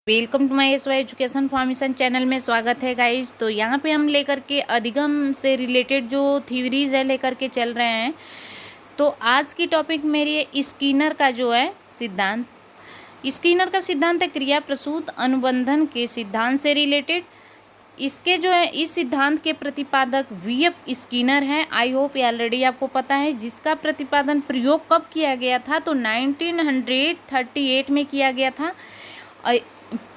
Welcome to my SY education formation channel में स्वागत है गाइस। तो यहाँ पे हम लेकर के अधिगम से रिलेटेड जो थ्योरीज है लेकर के चल रहे हैं। तो आज की टॉपिक मेरी है स्किनर का जो है सिद्धांत। स्किनर का सिद्धांत है क्रिया प्रसूत अनुबंधन के सिद्धांत से रिलेटेड। इसके जो है इस सिद्धांत के प्रतिपादक वीएफ स्किनर हैं। आई होप ये ऑलरेडी आपको पता है। जिसका प्रतिपादन प्रयोग कब किया गया था तो 1938 में किया गया था।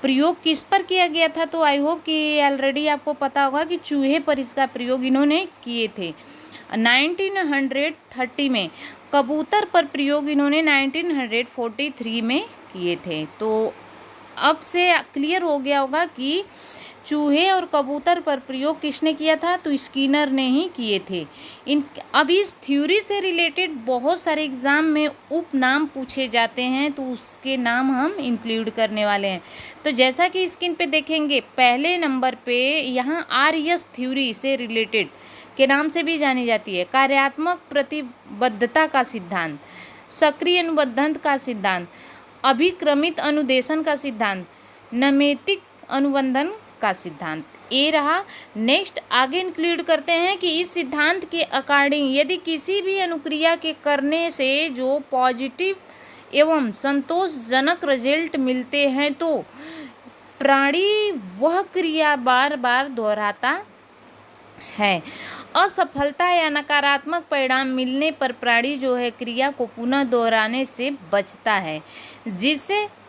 प्रयोग किस पर किया गया था तो आई होप कि ऑलरेडी आपको पता होगा कि चूहे पर इसका प्रयोग इन्होंने किए थे 1930 में। कबूतर पर प्रयोग इन्होंने 1943 में किए थे। तो अब से क्लियर हो गया होगा कि चूहे और कबूतर पर प्रयोग किसने किया था तो स्किनर ने ही किए थे। अब इस थ्योरी से रिलेटेड बहुत सारे एग्ज़ाम में उपनाम पूछे जाते हैं तो उसके नाम हम इंक्लूड करने वाले हैं। तो जैसा कि स्क्रीन पे देखेंगे पहले नंबर पे यहाँ आरएस थ्योरी से रिलेटेड के नाम से भी जानी जाती है। कार्यात्मक प्रतिबद्धता का सिद्धांत, सक्रिय अनुबंधन का सिद्धांत, अभिक्रमित अनुदेशन का सिद्धांत, नैमित्तिक अनुबंधन का सिद्धांत। ये रहा। नेक्स्ट आगे इंक्लूड करते हैं कि इस सिद्धांत के अकॉर्डिंग यदि किसी भी अनुक्रिया के करने से जो पॉजिटिव एवं संतोषजनक रिजल्ट मिलते हैं तो प्राणी वह क्रिया बार बार दोहराता है। असफलता या नकारात्मक परिणाम मिलने पर प्राणी जो है क्रिया को पुनः दोहराने से बचता है, जिससे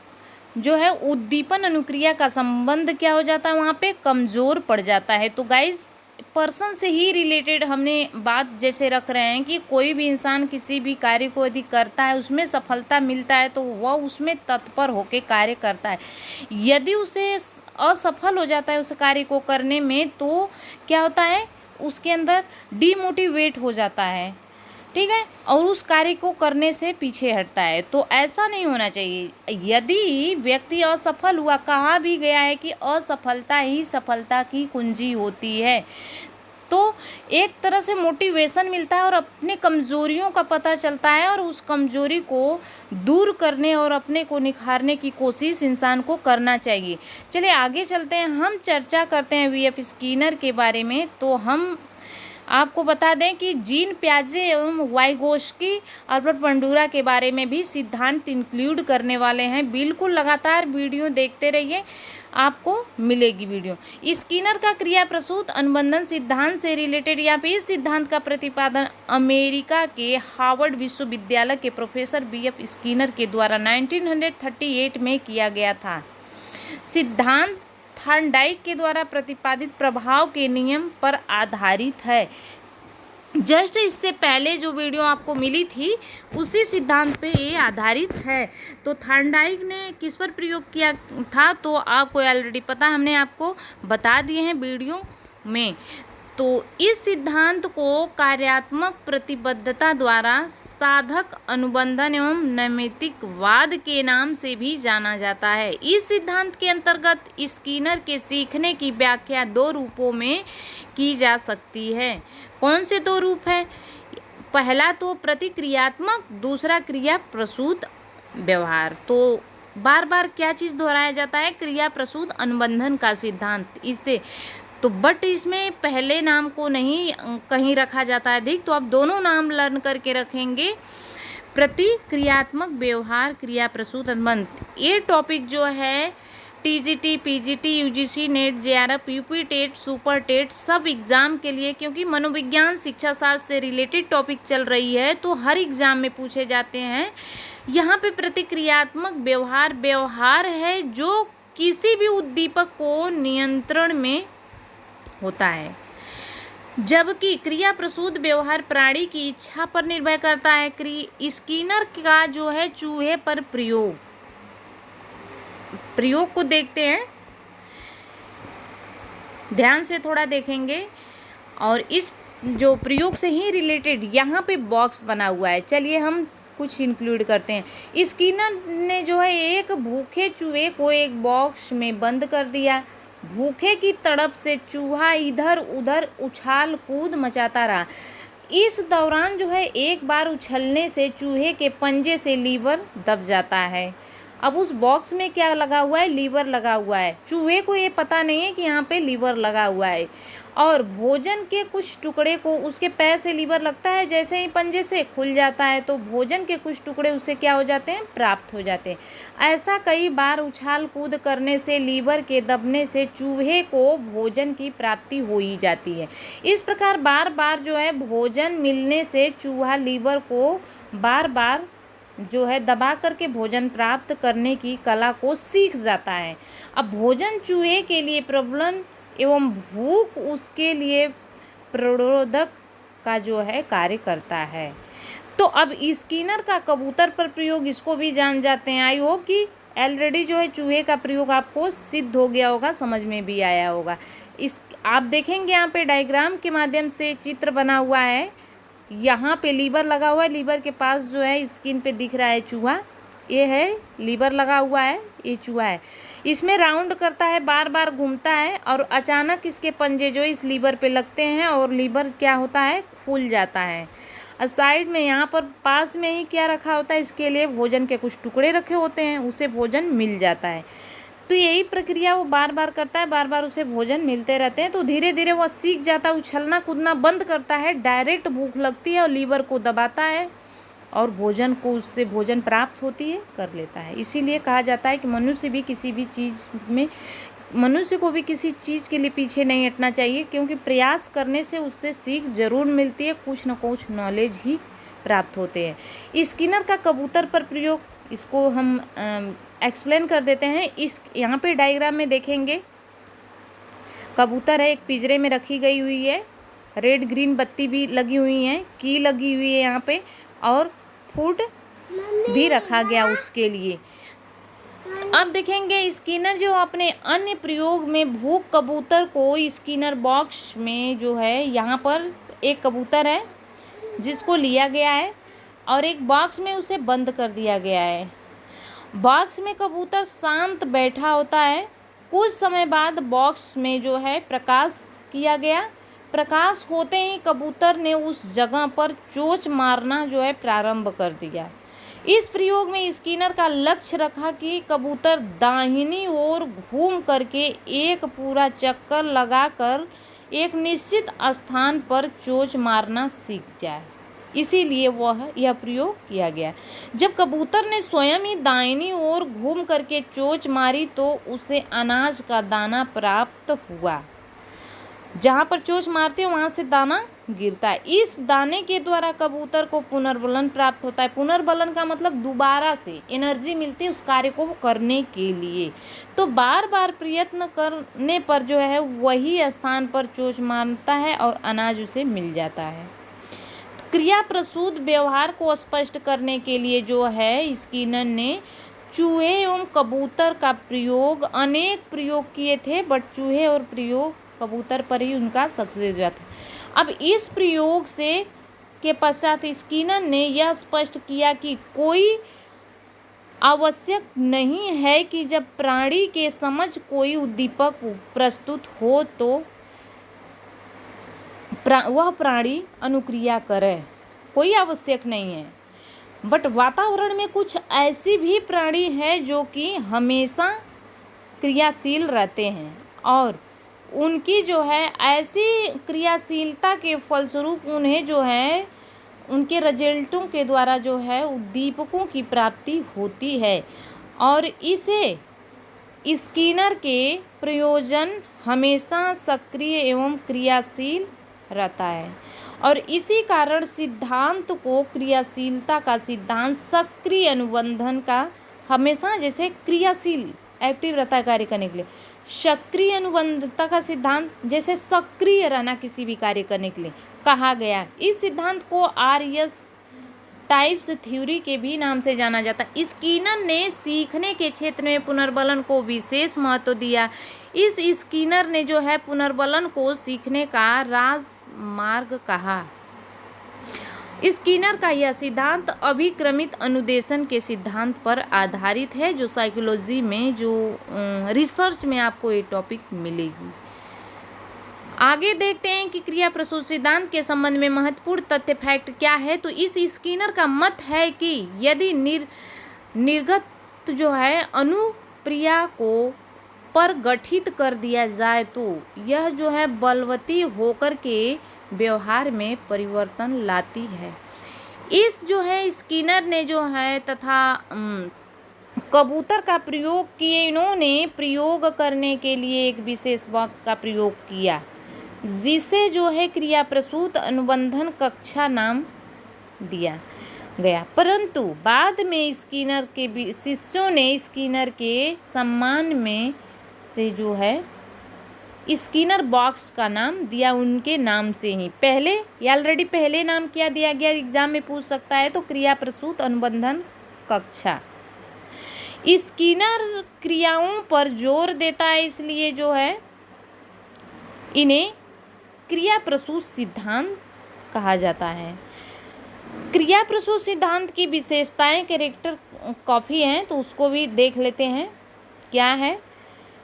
जो है उद्दीपन अनुक्रिया का संबंध क्या हो जाता है वहाँ पे कमज़ोर पड़ जाता है। तो गाइस पर्सन से ही रिलेटेड हमने बात जैसे रख रहे हैं कि कोई भी इंसान किसी भी कार्य को यदि करता है उसमें सफलता मिलता है तो वह उसमें तत्पर होकर कार्य करता है। यदि उसे असफल हो जाता है उस कार्य को करने में तो क्या होता है उसके अंदर डीमोटिवेट हो जाता है, ठीक है, और उस कार्य को करने से पीछे हटता है। तो ऐसा नहीं होना चाहिए। यदि व्यक्ति असफल हुआ, कहा भी गया है कि असफलता ही सफलता की कुंजी होती है, तो एक तरह से मोटिवेशन मिलता है और अपने कमज़ोरियों का पता चलता है और उस कमज़ोरी को दूर करने और अपने को निखारने की कोशिश इंसान को करना चाहिए। चलिए आगे चलते हैं, हम चर्चा करते हैं वीएफ स्किनर के बारे में। तो हम आपको बता दें कि जीन प्याजे एवं वाइगोस्की अल्बर्ट बंडूरा के बारे में भी सिद्धांत इंक्लूड करने वाले हैं। बिल्कुल लगातार वीडियो देखते रहिए, आपको मिलेगी वीडियो। स्किनर का क्रिया प्रसूत अनुबंधन सिद्धांत से रिलेटेड यहाँ पे इस सिद्धांत का प्रतिपादन अमेरिका के हार्वर्ड विश्वविद्यालय के प्रोफेसर वीएफ स्किनर के द्वारा 1938 में किया गया था। सिद्धांत थॉर्नडाइक के द्वारा प्रतिपादित प्रभाव के नियम पर आधारित है। जस्ट इससे पहले जो वीडियो आपको मिली थी उसी सिद्धांत पे ये आधारित है। तो थॉर्नडाइक ने किस पर प्रयोग किया था तो आपको ऑलरेडी पता, हमने आपको बता दिए हैं वीडियो में। तो इस सिद्धांत को कार्यात्मक प्रतिबद्धता द्वारा साधक अनुबंधन एवं नैमित्तिकवाद के नाम से भी जाना जाता है। इस सिद्धांत के अंतर्गत स्किनर के सीखने की व्याख्या दो रूपों में की जा सकती है। कौन से दो रूप है? पहला तो प्रतिक्रियात्मक, दूसरा क्रिया प्रसूत व्यवहार। तो बार बार क्या चीज़ दोहराया जाता है? क्रिया प्रसूत अनुबंधन का सिद्धांत। इससे तो बट इसमें पहले नाम को नहीं कहीं रखा जाता है अधिक, तो आप दोनों नाम लर्न करके रखेंगे, प्रतिक्रियात्मक व्यवहार, क्रिया प्रसूत अनुबंध। ये टॉपिक जो है TGT, PGT, UGC, NET, JRF, UP TET, super TET सब एग्ज़ाम के लिए, क्योंकि मनोविज्ञान शिक्षा शास्त्र से रिलेटेड टॉपिक चल रही है तो हर एग्ज़ाम में पूछे जाते हैं। यहाँ पे प्रतिक्रियात्मक व्यवहार व्यवहार है जो किसी भी उद्दीपक को नियंत्रण में होता है, जबकि क्रिया प्रसूत व्यवहार प्राणी की इच्छा पर निर्भर करता है। स्किनर का जो है चूहे पर प्रयोग को देखते हैं, ध्यान से थोड़ा देखेंगे और इस जो प्रयोग से ही रिलेटेड यहाँ पे बॉक्स बना हुआ है। चलिए हम कुछ इंक्लूड करते हैं। स्किनर ने जो है एक भूखे चूहे को एक बॉक्स में बंद कर दिया। भूखे की तड़प से चूहा इधर उधर उछाल कूद मचाता रहा। इस दौरान जो है एक बार उछलने से चूहे के पंजे से लीवर दब जाता है अब उस बॉक्स में क्या लगा हुआ है, लीवर लगा हुआ है। चूहे को ये पता नहीं है कि यहाँ पे लीवर लगा हुआ है, और भोजन के कुछ टुकड़े को उसके पैर से लीवर लगता है, जैसे ही पंजे से खुल जाता है तो भोजन के कुछ टुकड़े उसे क्या हो जाते हैं, प्राप्त हो जाते हैं। ऐसा कई बार उछाल कूद करने से, लीवर के दबने से चूहे को भोजन की प्राप्ति हो ही जाती है। इस प्रकार बार बार जो है भोजन मिलने से चूहा लीवर को बार बार जो है दबा करके भोजन प्राप्त करने की कला को सीख जाता है। अब भोजन चूहे के लिए प्रबलन एवं भूख उसके लिए प्रणोदक का जो है कार्य करता है। तो अब स्किनर का कबूतर पर प्रयोग इसको भी जान जाते हैं। आई होप कि ऑलरेडी जो है चूहे का प्रयोग आपको सिद्ध हो गया होगा, समझ में भी आया होगा। इस आप देखेंगे यहाँ पे डायग्राम के माध्यम से चित्र बना हुआ है। यहाँ पे लीवर लगा हुआ है, लीवर के पास जो है स्किन पे दिख रहा है चूहा, ये है लीवर लगा हुआ है, ये चूहा है। इसमें राउंड करता है, बार बार घूमता है, और अचानक इसके पंजे जो इस लीवर पे लगते हैं और लीवर क्या होता है, फूल जाता है। और साइड में यहाँ पर पास में ही क्या रखा होता है, इसके लिए भोजन के कुछ टुकड़े रखे होते हैं, उसे भोजन मिल जाता है। तो यही प्रक्रिया वो बार बार करता है, बार बार उसे भोजन मिलते रहते हैं। तो धीरे धीरे वह सीख जाता है, उछलना कूदना बंद करता है, डायरेक्ट भूख लगती है और लीवर को दबाता है और भोजन को उससे भोजन प्राप्त होती है, कर लेता है। इसीलिए कहा जाता है कि मनुष्य भी किसी भी चीज़ में, मनुष्य को भी किसी चीज़ के लिए पीछे नहीं हटना चाहिए, क्योंकि प्रयास करने से उससे सीख जरूर मिलती है, कुछ न कुछ नॉलेज ही प्राप्त होते हैं। स्किनर का कबूतर पर प्रयोग, इसको हम एक्सप्लेन कर देते हैं। इस यहाँ पे डायग्राम में देखेंगे, कबूतर है, एक पिंजरे में रखी गई हुई है, रेड ग्रीन बत्ती भी लगी हुई है, की लगी हुई है यहाँ पे, और फूड भी रखा गया उसके लिए। अब देखेंगे स्किनर जो अपने अन्य प्रयोग में भूख कबूतर को स्किनर बॉक्स में जो है, यहाँ पर एक कबूतर है जिसको लिया गया है और एक बॉक्स में उसे बंद कर दिया गया है। बॉक्स में कबूतर शांत बैठा होता है। कुछ समय बाद बॉक्स में जो है प्रकाश किया गया। प्रकाश होते ही कबूतर ने उस जगह पर चोंच मारना जो है प्रारंभ कर दिया। इस प्रयोग में स्किनर का लक्ष्य रखा कि कबूतर दाहिनी ओर घूम करके एक पूरा चक्कर लगाकर एक निश्चित स्थान पर चोंच मारना सीख जाए, इसीलिए यह प्रयोग किया गया। जब कबूतर ने स्वयं ही दाहिनी ओर घूम करके चोंच मारी तो उसे अनाज का दाना प्राप्त हुआ। जहाँ पर चोंच मारते हैं वहाँ से दाना गिरता है। इस दाने के द्वारा कबूतर को पुनर्बलन प्राप्त होता है। पुनर्बलन का मतलब दोबारा से एनर्जी मिलती है उस कार्य को करने के लिए। तो बार बार प्रयत्न करने पर जो है वही स्थान पर चोंच मारता है और अनाज उसे मिल जाता है। क्रिया प्रसूत व्यवहार को स्पष्ट करने के लिए जो है स्किनर ने चूहे एवं कबूतर का प्रयोग, अनेक प्रयोग किए थे, बट चूहे और प्रयोग कबूतर पर ही उनका सक्सेस हुआ था। अब इस प्रयोग से के पश्चात स्किनर ने यह स्पष्ट किया कि कोई आवश्यक नहीं है कि जब प्राणी के समझ कोई उद्दीपक प्रस्तुत हो तो वह प्राणी अनुक्रिया करे, कोई आवश्यक नहीं है। बट वातावरण में कुछ ऐसी भी प्राणी है जो कि हमेशा क्रियाशील रहते हैं और उनकी जो है ऐसी क्रियाशीलता के फलस्वरूप उन्हें जो है उनके रिजल्टों के द्वारा जो है उद्दीपकों की प्राप्ति होती है, और इसे स्किनर के प्रयोजन हमेशा सक्रिय एवं क्रियाशील रहता है। और इसी कारण सिद्धांत को क्रियाशीलता का सिद्धांत सक्रिय अनुबंधन का हमेशा जैसे क्रियाशील एक्टिव रहता है कार्य करने के लिए, सक्रिय अनुबंधता का सिद्धांत जैसे सक्रिय रहना किसी भी कार्य करने के लिए कहा गया। इस सिद्धांत को आरएस टाइप्स थ्योरी के भी नाम से जाना जाता है। स्किनर ने सीखने के क्षेत्र में पुनर्बलन को विशेष महत्व दिया। इस स्किनर ने जो है पुनर्बलन को सीखने का राजमार्ग कहा। स्किनर का यह सिद्धांत अभिक्रमित अनुदेशन के सिद्धांत पर आधारित है, जो साइकोलॉजी में जो रिसर्च में आपको ये टॉपिक मिलेगी। आगे देखते हैं कि क्रिया प्रसूत सिद्धांत के संबंध में महत्वपूर्ण तथ्य फैक्ट क्या है। तो इस स्किनर का मत है कि यदि निर्गत अतिरिक्त जो है अनुप्रिया को पर गठित कर दिया जाए तो यह जो है बलवती होकर के व्यवहार में परिवर्तन लाती है। इस जो है स्किनर ने जो है तथा कबूतर का प्रयोग किए। इन्होंने प्रयोग करने के लिए एक विशेष बॉक्स का प्रयोग किया जिसे जो है क्रिया प्रसूत अनुबंधन कक्षा नाम दिया गया। परंतु बाद में स्किनर के शिष्यों ने स्किनर के सम्मान में से जो है स्किनर बॉक्स का नाम दिया उनके नाम से ही। पहले ऑलरेडी पहले नाम क्या दिया गया, एग्जाम में पूछ सकता है, तो क्रिया प्रसूत अनुबंधन कक्षा। स्किनर क्रियाओं पर जोर देता है, इसलिए जो है इन्हें क्रिया प्रसूत सिद्धांत कहा जाता है। क्रिया प्रसूत सिद्धांत की विशेषताएं कैरेक्टर कॉपी हैं, तो उसको भी देख लेते हैं। क्या है?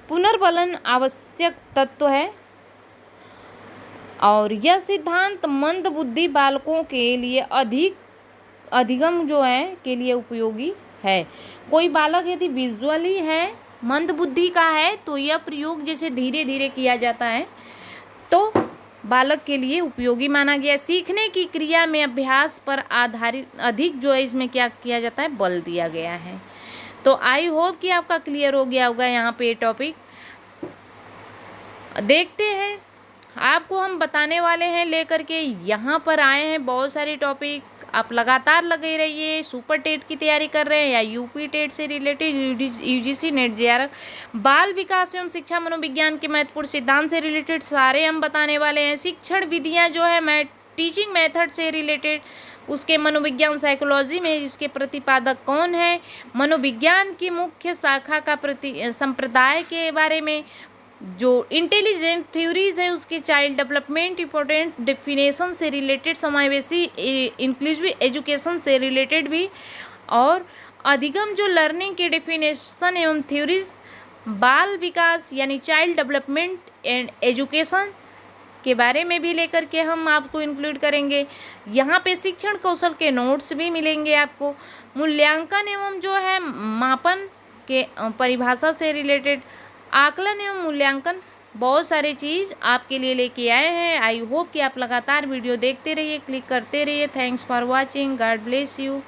पुनर्बलन आवश्यक तत्व है और यह सिद्धांत मंद बुद्धि बालकों के लिए अधिगम जो है के लिए उपयोगी है। कोई बालक यदि विजुअली है, मंद बुद्धि का है, तो यह प्रयोग जैसे धीरे धीरे किया जाता है तो बालक के लिए उपयोगी माना गया। सीखने की क्रिया में अभ्यास पर आधारित अधिक जो है इसमें क्या किया जाता है, बल दिया गया है। तो आई होप कि आपका क्लियर हो गया होगा यहाँ पे टॉपिक। देखते हैं, आपको हम बताने वाले हैं लेकर के यहाँ पर आए हैं बहुत सारे टॉपिक। आप लगातार लगे रहिए। सुपर टेट की तैयारी कर रहे हैं या यूपी टेट से रिलेटेड, यूजीसी नेट जेआरएफ, बाल विकास एवं शिक्षा मनोविज्ञान के महत्वपूर्ण सिद्धांत से रिलेटेड सारे हम बताने वाले हैं। शिक्षण विधियाँ जो है टीचिंग मेथड से रिलेटेड, उसके मनोविज्ञान साइकोलॉजी में इसके प्रतिपादक कौन है, मनोविज्ञान की मुख्य शाखा का संप्रदाय के बारे में, जो इंटेलिजेंट थ्योरीज है उसके चाइल्ड डेवलपमेंट इंपॉर्टेंट डेफिनेशन से रिलेटेड, समावेशी इंक्लूसिव एजुकेशन से रिलेटेड भी, और अधिगम जो लर्निंग के डेफिनेशन एवं थ्योरीज, बाल विकास यानी चाइल्ड डेवलपमेंट एंड एजुकेशन के बारे में भी लेकर के हम आपको इंक्लूड करेंगे। यहाँ पे शिक्षण कौशल के नोट्स भी मिलेंगे आपको। मूल्यांकन एवं जो है मापन के परिभाषा से रिलेटेड, आकलन एवं मूल्यांकन, बहुत सारी चीज़ आपके लिए लेके आए हैं। आई होप कि आप लगातार वीडियो देखते रहिए, क्लिक करते रहिए। Thanks for watching, God bless you.